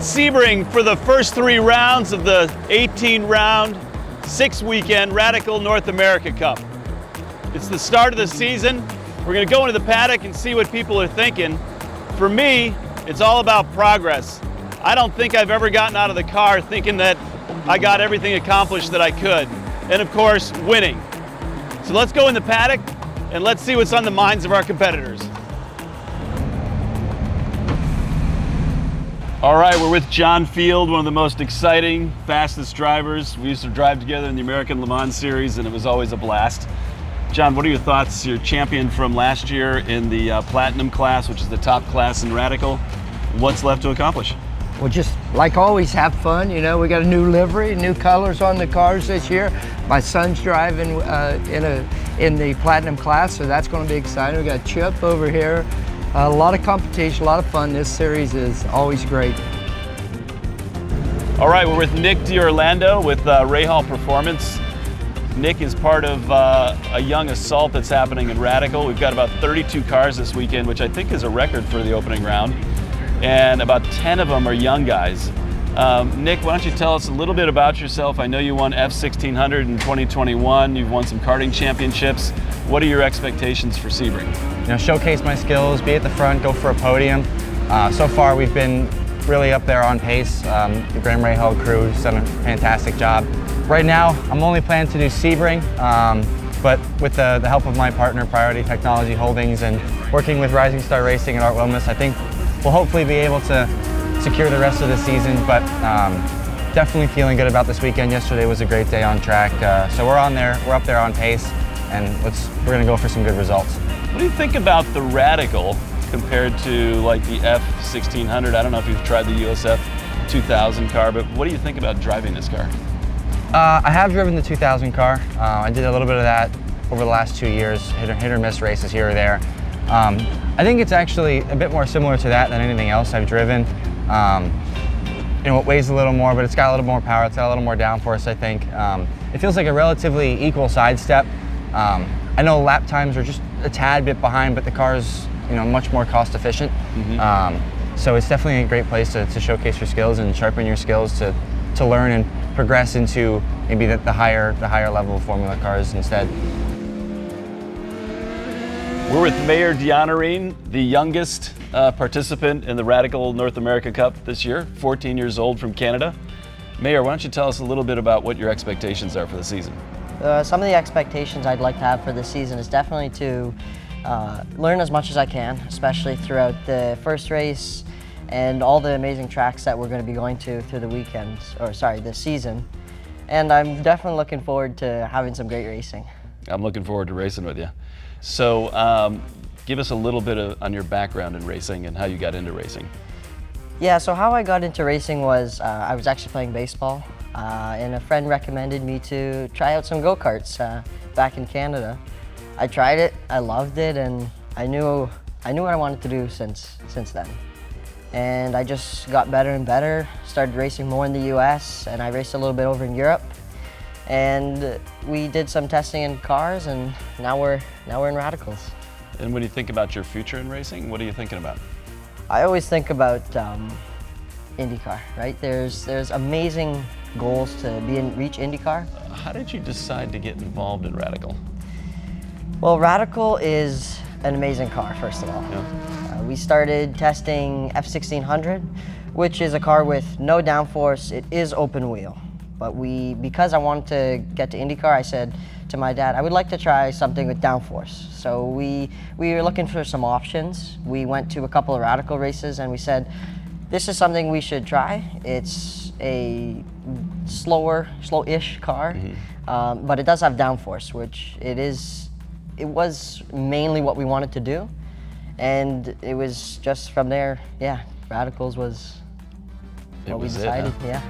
Sebring for the first 3 rounds of the 18-round, 6-weekend Radical North America Cup. It's the start of the season. We're going to go into the paddock and see what people are thinking. For me, it's all about progress. I don't think I've ever gotten out of the car thinking that I got everything accomplished that I could. And of course, winning. So let's go in the paddock and let's see what's on the minds of our competitors. All right, we're with Jon Field, one of the most exciting, fastest drivers. We used to drive together in the American Le Mans Series, and it was always a blast. Jon, what are your thoughts? You're champion from last year in the Platinum class, which is the top class in Radical. What's left to accomplish? Well, just like always, have fun. You know, we got a new livery, new colors on the cars this year. My son's driving in the Platinum class, so that's going to be exciting. We got Chip over here. A lot of competition, a lot of fun. This series is always great. All right, we're with DiOrlando with Rahal Performance. Nick is part of a young assault that's happening in Radical. We've got about 32 cars this weekend, which I think is a record for the opening round. And about 10 of them are young guys. Nick, why don't you tell us a little bit about yourself? I know you won F1600 in 2021. You've won some karting championships. What are your expectations for Sebring? You know, showcase my skills, be at the front, go for a podium. So far, we've been really up there on pace. The Graham Rahal crew has done a fantastic job. Right now, I'm only planning to do Sebring, but with the help of my partner, Priority Technology Holdings, and working with Rising Star Racing and Art Wellness, I think we'll hopefully be able to secure the rest of the season, but definitely feeling good about this weekend. Yesterday was a great day on track, so we're up there on pace, and we're gonna go for some good results. What do you think about the Radical compared to like the F1600? I don't know if you've tried the USF 2000 car, but what do you think about driving this car? I have driven the 2000 car. I did a little bit of that over the last 2 years, hit or miss races here or there. I think it's actually a bit more similar to that than anything else I've driven. You know, it weighs a little more, but it's got a little more power. It's got a little more downforce, I think. It feels like a relatively equal sidestep. I know lap times are just a tad bit behind, but the car's, you know, much more cost efficient. So it's definitely a great place to showcase your skills and sharpen your skills to learn and progress into maybe the higher level of Formula cars instead. We're with Mayer Deonarine, the youngest participant in the Radical North America Cup this year, 14 years old from Canada. Mayer, why don't you tell us a little bit about what your expectations are for the season? Some of the expectations I'd like to have for this season is definitely to learn as much as I can, especially throughout the first race and all the amazing tracks that we're going to be going to through the weekends, or sorry, this season. And I'm definitely looking forward to having some great racing. I'm looking forward to racing with you. So give us a little bit on your background in racing and how you got into racing. Yeah, so how I got into racing was I was actually playing baseball, and a friend recommended me to try out some go-karts back in Canada. I tried it, I loved it, and I knew what I wanted to do since then. And I just got better and better, started racing more in the US, and I raced a little bit over in Europe. And we did some testing in cars, and now we're in Radicals. And when you think about your future in racing, what are you thinking about? I always think about IndyCar, right? There's amazing goals to reach IndyCar. How did you decide to get involved in Radical? Well, Radical is an amazing car, first of all. Yeah. We started testing F1600, which is a car with no downforce. It is open wheel. But because I wanted to get to IndyCar, I said to my dad, I would like to try something with downforce. So we were looking for some options. We went to a couple of Radical races and we said, this is something we should try. It's a slow-ish car, but it does have downforce, which it was mainly what we wanted to do. And it was just from there, yeah, Radicals was what we decided, yeah.